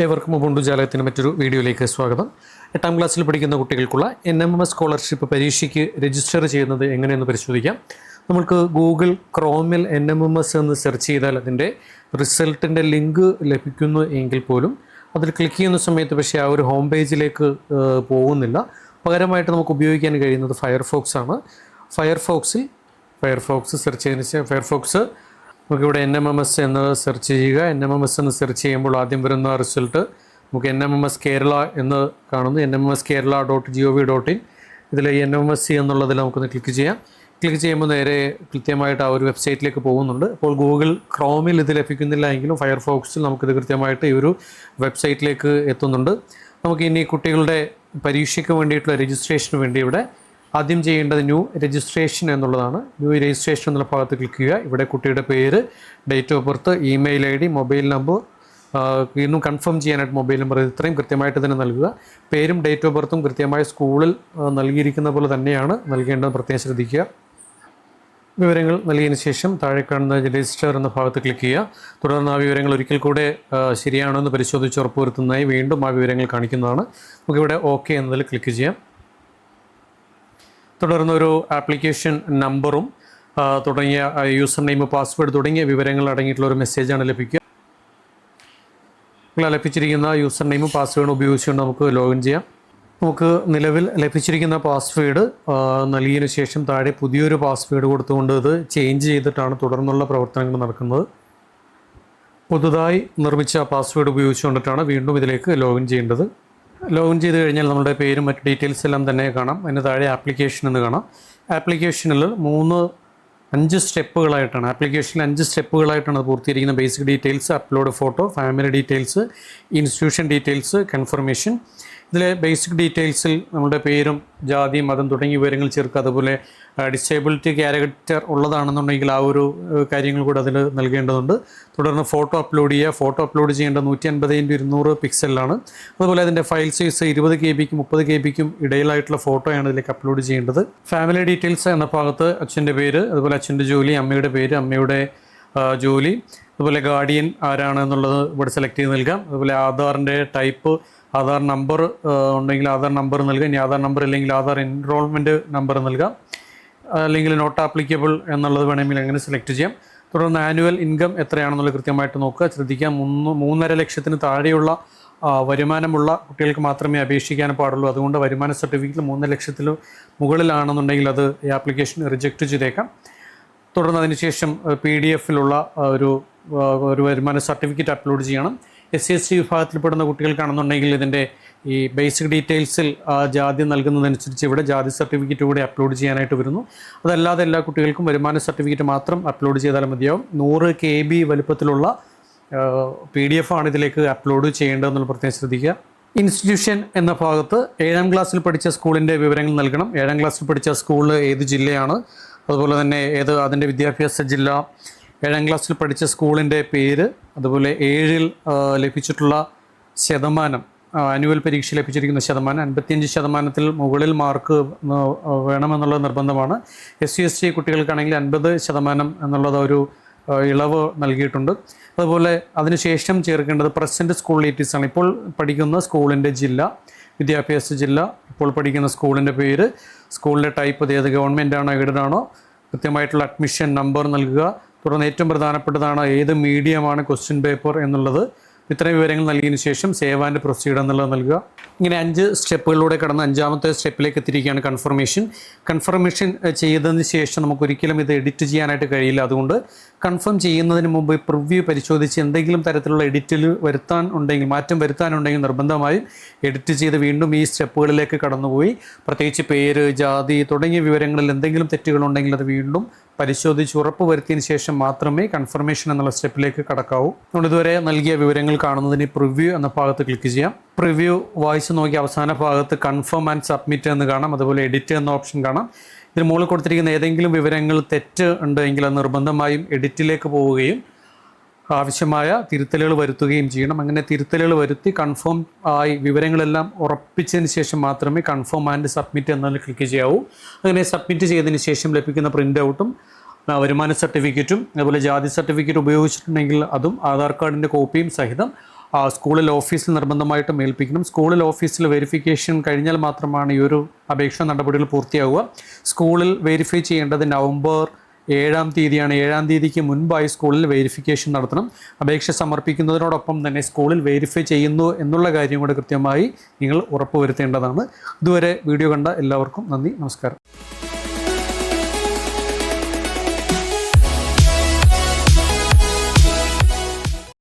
ഏവർക്കും ഉബുണ്ടു ജാലകത്തിന് മറ്റൊരു വീഡിയോയിലേക്ക് സ്വാഗതം. 8ാം ക്ലാസ്സിൽ പഠിക്കുന്ന കുട്ടികൾക്കുള്ള NMMS സ്കോളർഷിപ്പ് പരീക്ഷയ്ക്ക് രജിസ്റ്റർ ചെയ്യുന്നത് എങ്ങനെയെന്ന് പരിശോധിക്കാം. നമുക്ക് ഗൂഗിൾ ക്രോമിൽ NMMS എന്ന് സെർച്ച് ചെയ്താൽ അതിൻ്റെ റിസൾട്ടിൻ്റെ ലിങ്ക് ലഭിക്കുന്നു എങ്കിൽ പോലും അതിൽ ക്ലിക്ക് ചെയ്യുന്ന സമയത്ത് പക്ഷേ ആ ഒരു ഹോം പേജിലേക്ക് പോകുന്നില്ല. പകരമായിട്ട് നമുക്ക് ഉപയോഗിക്കാൻ കഴിയുന്നത് ഫയർഫോക്സ് ആണ്. ഫയർഫോക്സ് സെർച്ച് ചെയ്തതിന് ശേഷം ഫയർഫോക്സ് നമുക്കിവിടെ NMMS എന്ന് സെർച്ച് ചെയ്യുക. NMMS എന്ന് സെർച്ച് ചെയ്യുമ്പോൾ ആദ്യം വരുന്ന റിസൾട്ട് നമുക്ക് NMMS കേരള എന്ന് കാണുന്നു. NMMSkerala.gov.in ഇതിൽ NMMS എന്നുള്ളതിൽ നമുക്കൊന്ന് ക്ലിക്ക് ചെയ്യാം. ക്ലിക്ക് ചെയ്യുമ്പോൾ നേരെ കൃത്യമായിട്ട് ആ ഒരു വെബ്സൈറ്റിലേക്ക് പോകുന്നുണ്ട്. അപ്പോൾ ഗൂഗിൾ ക്രോമിൽ ഇത് ലഭിക്കുന്നില്ല എങ്കിലും ഫയർഫോക്സിൽ നമുക്കിത് കൃത്യമായിട്ട് ഈ ഒരു വെബ്സൈറ്റിലേക്ക് എത്തുന്നുണ്ട്. നമുക്ക് ഇനി കുട്ടികളുടെ പരീക്ഷയ്ക്ക് വേണ്ടിയിട്ടുള്ള രജിസ്ട്രേഷന് വേണ്ടി ഇവിടെ ആദ്യം ചെയ്യേണ്ടത് ന്യൂ രജിസ്ട്രേഷൻ എന്നുള്ളതാണ്. ന്യൂ രജിസ്ട്രേഷൻ എന്നുള്ള ഭാഗത്ത് ക്ലിക്ക് ചെയ്യുക. ഇവിടെ കുട്ടിയുടെ പേര്, date of birth, email ID, mobile number, വീണ്ടും കൺഫേം ചെയ്യാനായിട്ട് മൊബൈൽ നമ്പർ ഇത്രയും കൃത്യമായിട്ട് തന്നെ നൽകുക. പേരും ഡേറ്റ് ഓഫ് ബർത്തും കൃത്യമായി സ്കൂളിൽ നൽകിയിരിക്കുന്ന പോലെ തന്നെയാണ് നൽകേണ്ടത്, പ്രത്യേകം ശ്രദ്ധിക്കുക. വിവരങ്ങൾ നൽകിയതിന് ശേഷം താഴെ കാണുന്ന രജിസ്റ്റർ എന്ന ഭാഗത്ത് ക്ലിക്ക് ചെയ്യുക. തുടർന്ന് ആ വിവരങ്ങൾ ഒരിക്കൽ കൂടെ ശരിയാണോ എന്ന് പരിശോധിച്ച് ഉറപ്പുവരുത്തുന്നതായി വീണ്ടും ആ വിവരങ്ങൾ കാണിക്കുന്നതാണ്. നമുക്കിവിടെ ഓക്കെ എന്നതിൽ ക്ലിക്ക് ചെയ്യാം. തുടർന്ന് ഒരു ആപ്ലിക്കേഷൻ നമ്പറും തുടങ്ങിയ യൂസർ നെയിം, പാസ്വേഡ് തുടങ്ങിയ വിവരങ്ങൾ അടങ്ങിയിട്ടുള്ള ഒരു മെസ്സേജാണ് ലഭിക്കുക. ലഭിച്ചിരിക്കുന്ന യൂസർ നെയിമും പാസ്വേഡും ഉപയോഗിച്ചുകൊണ്ട് നമുക്ക് ലോഗിൻ ചെയ്യാം. നമുക്ക് നിലവിൽ ലഭിച്ചിരിക്കുന്ന പാസ്വേഡ് നൽകിയതിനു ശേഷം താഴെ പുതിയൊരു പാസ്വേഡ് കൊടുത്തുകൊണ്ട് ഇത് ചേഞ്ച് ചെയ്തിട്ടാണ് തുടർന്നുള്ള പ്രവർത്തനങ്ങൾ നടക്കുന്നത്. പുതുതായി നിർമ്മിച്ച പാസ്വേഡ് ഉപയോഗിച്ചുകൊണ്ടിട്ടാണ് വീണ്ടും ഇതിലേക്ക് ലോഗിൻ ചെയ്യേണ്ടത്. ലോഗിൻ ചെയ്ത് കഴിഞ്ഞാൽ നമ്മുടെ പേരും മറ്റ് ഡീറ്റെയിൽസ് എല്ലാം തന്നെ കാണാം. അതിന് താഴെ ആപ്ലിക്കേഷൻ എന്ന് കാണാം. ആപ്ലിക്കേഷനിൽ 5 സ്റ്റെപ്പുകളായിട്ടാണ് അത് പൂർത്തീകരിക്കുന്ന. Basic details, upload photo, family details, institution details, confirmation. ഇതിലെ ബേസിക് ഡീറ്റെയിൽസിൽ നമ്മുടെ പേരും ജാതി, മതം തുടങ്ങിയ വിവരങ്ങൾ ചേർക്കുക. അതുപോലെ ഡിസേബിലിറ്റി ക്യാരക്ടർ ഉള്ളതാണെന്നുണ്ടെങ്കിൽ ആ ഒരു കാര്യങ്ങൾ കൂടെ അതിൽ നൽകേണ്ടതുണ്ട്. തുടർന്ന് ഫോട്ടോ അപ്ലോഡ് ചെയ്യുക. ഫോട്ടോ അപ്ലോഡ് ചെയ്യേണ്ടത് 150x200 പിക്സലിലാണ്. അതുപോലെ അതിൻ്റെ ഫയൽ സൈസ് 20 KB-ക്കും 30 KB-ക്കും ഇടയിലായിട്ടുള്ള ഫോട്ടോയാണ് ഇതിലേക്ക് അപ്ലോഡ് ചെയ്യേണ്ടത്. ഫാമിലി ഡീറ്റെയിൽസ് എന്ന ഭാഗത്ത് അച്ഛൻ്റെ പേര്, അതുപോലെ അച്ഛൻ്റെ ജോലി, അമ്മയുടെ പേര്, അമ്മയുടെ ജോലി, അതുപോലെ ഗാർഡിയൻ ആരാണ് എന്നുള്ളത് ഇവിടെ സെലക്ട് ചെയ്ത് നൽകാം. അതുപോലെ ആധാറിൻ്റെ ടൈപ്പ്, ആധാർ നമ്പർ ഉണ്ടെങ്കിൽ ആധാർ നമ്പർ നൽകാം. ഇനി ആധാർ നമ്പർ ഇല്ലെങ്കിൽ ആധാർ എൻറോൾമെൻറ്റ് നമ്പർ നൽകാം. അല്ലെങ്കിൽ നോട്ട് ആപ്ലിക്കബിൾ എന്നുള്ളത് വേണമെങ്കിൽ അങ്ങനെ സെലക്ട് ചെയ്യാം. തുടർന്ന് ആനുവൽ ഇൻകം എത്രയാണെന്നുള്ളത് കൃത്യമായിട്ട് നോക്കുക. ശ്രദ്ധിക്കുക, 3.5 ലക്ഷത്തിന് താഴെയുള്ള വരുമാനമുള്ള കുട്ടികൾക്ക് മാത്രമേ അപേക്ഷിക്കാൻ പാടുള്ളൂ. അതുകൊണ്ട് വരുമാന സർട്ടിഫിക്കറ്റ് 3 ലക്ഷത്തിൽ മുകളിലാണെന്നുണ്ടെങ്കിൽ അത് ഈ ആപ്ലിക്കേഷൻ റിജക്റ്റ് ചെയ്തേക്കാം. തുടർന്ന് അതിനുശേഷം PDF-ലുള്ള ഒരു വരുമാന സർട്ടിഫിക്കറ്റ് അപ്ലോഡ് ചെയ്യണം. SC/ST വിഭാഗത്തിൽപ്പെടുന്ന കുട്ടികൾക്കാണെന്നുണ്ടെങ്കിൽ ഇതിൻ്റെ ഈ ബേസിക് ഡീറ്റെയിൽസിൽ ജാതി നൽകുന്നതനുസരിച്ച് ഇവിടെ ജാതി സർട്ടിഫിക്കറ്റ് കൂടെ അപ്ലോഡ് ചെയ്യാനായിട്ട് വരുന്നു. അതല്ലാതെ എല്ലാ കുട്ടികൾക്കും വരുമാന സർട്ടിഫിക്കറ്റ് മാത്രം അപ്ലോഡ് ചെയ്താലും മതിയാവും. 100 KB വലുപ്പത്തിലുള്ള PDF ആണ് ഇതിലേക്ക് അപ്ലോഡ് ചെയ്യേണ്ടതെന്നുള്ള പ്രത്യേകം ശ്രദ്ധിക്കുക. ഇൻസ്റ്റിറ്റ്യൂഷൻ എന്ന ഭാഗത്ത് 7ാം ക്ലാസ്സിൽ പഠിച്ച സ്കൂളിൻ്റെ വിവരങ്ങൾ നൽകണം. 7ാം ക്ലാസ്സിൽ പഠിച്ച സ്കൂൾ ഏത് ജില്ലയാണ്, അതുപോലെ തന്നെ അതിൻ്റെ വിദ്യാഭ്യാസ ജില്ല, 7ാം ക്ലാസ്സിൽ പഠിച്ച സ്കൂളിൻ്റെ പേര്, അതുപോലെ 7ൽ ലഭിച്ചിട്ടുള്ള ശതമാനം, ആനുവൽ പരീക്ഷ ലഭിച്ചിരിക്കുന്ന ശതമാനം. 55% മുകളിൽ മാർക്ക് വേണമെന്നുള്ളത് നിർബന്ധമാണ്. SC/ST കുട്ടികൾക്കാണെങ്കിൽ 50% എന്നുള്ളത് ഒരു ഇളവ് നൽകിയിട്ടുണ്ട്. അതുപോലെ അതിനുശേഷം ചേർക്കേണ്ടത് പ്രസൻറ്റ് സ്കൂൾ ഡീറ്റെയിൽസ് ആണ്. ഇപ്പോൾ പഠിക്കുന്ന സ്കൂളിൻ്റെ ജില്ല, വിദ്യാഭ്യാസ ജില്ല, ഇപ്പോൾ പഠിക്കുന്ന സ്കൂളിൻ്റെ പേര്, സ്കൂളിൻ്റെ ടൈപ്പ്, ഏത് ഗവൺമെൻറ് ആണോ എയ്ഡഡ് ആണോ, കൃത്യമായിട്ടുള്ള അഡ്മിഷൻ നമ്പർ നൽകുക. തുടർന്ന് ഏറ്റവും പ്രധാനപ്പെട്ടതാണ് ഏത് മീഡിയമാണ് ക്വസ്റ്റ്യൻ പേപ്പർ എന്നുള്ളത്. ഇത്രയും വിവരങ്ങൾ നൽകിയതിന് ശേഷം സേവ് ആൻഡ് പ്രൊസീഡ് എന്നുള്ളത് നൽകുക. ഇങ്ങനെ 5 സ്റ്റെപ്പുകളിലൂടെ കടന്ന് 5ാമത്തെ സ്റ്റെപ്പിലേക്ക് എത്തിയിരിക്കുകയാണ് കൺഫർമേഷൻ ചെയ്തതിന് ശേഷം നമുക്കൊരിക്കലും ഇത് എഡിറ്റ് ചെയ്യാനായിട്ട് കഴിയില്ല. അതുകൊണ്ട് കൺഫേം ചെയ്യുന്നതിന് മുമ്പ് പ്രിവ്യൂ പരിശോധിച്ച് എന്തെങ്കിലും തരത്തിലുള്ള മാറ്റം വരുത്താനുണ്ടെങ്കിൽ നിർബന്ധമായും എഡിറ്റ് ചെയ്ത് വീണ്ടും ഈ സ്റ്റെപ്പുകളിലേക്ക് കടന്നുപോയി പ്രത്യേകിച്ച് പേര്, ജാതി തുടങ്ങിയ വിവരങ്ങളിൽ എന്തെങ്കിലും തെറ്റുകളുണ്ടെങ്കിൽ അത് വീണ്ടും പരിശോധിച്ച് ഉറപ്പ് വരുത്തിയതിന് ശേഷം മാത്രമേ കൺഫർമേഷൻ എന്നുള്ള സ്റ്റെപ്പിലേക്ക് കടക്കാവൂ. നമ്മൾ ഇതുവരെ നൽകിയ വിവരങ്ങൾ കാണുന്നതിന് പ്രിവ്യൂ എന്ന ഭാഗത്ത് ക്ലിക്ക് ചെയ്യാം. പ്രിവ്യൂ വായിച്ച് നോക്കി അവസാന ഭാഗത്ത് കൺഫേം ആൻഡ് സബ്മിറ്റ് എന്ന് കാണാം. അതുപോലെ എഡിറ്റ് എന്ന ഓപ്ഷൻ കാണാം. ഇതിന് മുകളിൽ കൊടുത്തിരിക്കുന്ന ഏതെങ്കിലും വിവരങ്ങൾ തെറ്റ് ഉണ്ടെങ്കിൽ അത് നിർബന്ധമായും എഡിറ്റിലേക്ക് പോവുകയും ആവശ്യമായ തിരുത്തലുകൾ വരുത്തുകയും ചെയ്യണം. അങ്ങനെ തിരുത്തലുകൾ വരുത്തി കൺഫേം ആയി വിവരങ്ങളെല്ലാം ഉറപ്പിച്ചതിന് ശേഷം മാത്രമേ കൺഫേം ആൻഡ് സബ്മിറ്റ് എന്നതിൽ ക്ലിക്ക് ചെയ്യാവൂ. അങ്ങനെ സബ്മിറ്റ് ചെയ്തതിന് ശേഷം ലഭിക്കുന്ന പ്രിൻ്റ് ഔട്ടും വരുമാന സർട്ടിഫിക്കറ്റും അതുപോലെ ജാതി സർട്ടിഫിക്കറ്റ് ഉപയോഗിച്ചിട്ടുണ്ടെങ്കിൽ അതും ആധാർ കാർഡിൻ്റെ കോപ്പിയും സഹിതം സ്കൂളിൽ ഓഫീസിൽ നിർബന്ധമായിട്ടും ഏൽപ്പിക്കണം. സ്കൂളിൽ ഓഫീസിൽ വെരിഫിക്കേഷൻ കഴിഞ്ഞാൽ മാത്രമാണ് ഈ ഒരു അപേക്ഷാ നടപടികൾ പൂർത്തിയാവുക. സ്കൂളിൽ വെരിഫൈ ചെയ്യേണ്ടത് നവംബർ 7-ാം തീയതിയാണ്. 7-ാം തീയതിക്ക് മുൻപായി സ്കൂളിൽ വെരിഫിക്കേഷൻ നടത്തണം. അപേക്ഷ സമർപ്പിക്കുന്നതിനോടൊപ്പം തന്നെ സ്കൂളിൽ വെരിഫൈ ചെയ്യുന്നു എന്നുള്ള കാര്യം കൂടെ കൃത്യമായി നിങ്ങൾ ഉറപ്പുവരുത്തേണ്ടതാണ്. ഇതുവരെ വീഡിയോ കണ്ട എല്ലാവർക്കും നന്ദി, നമസ്കാരം.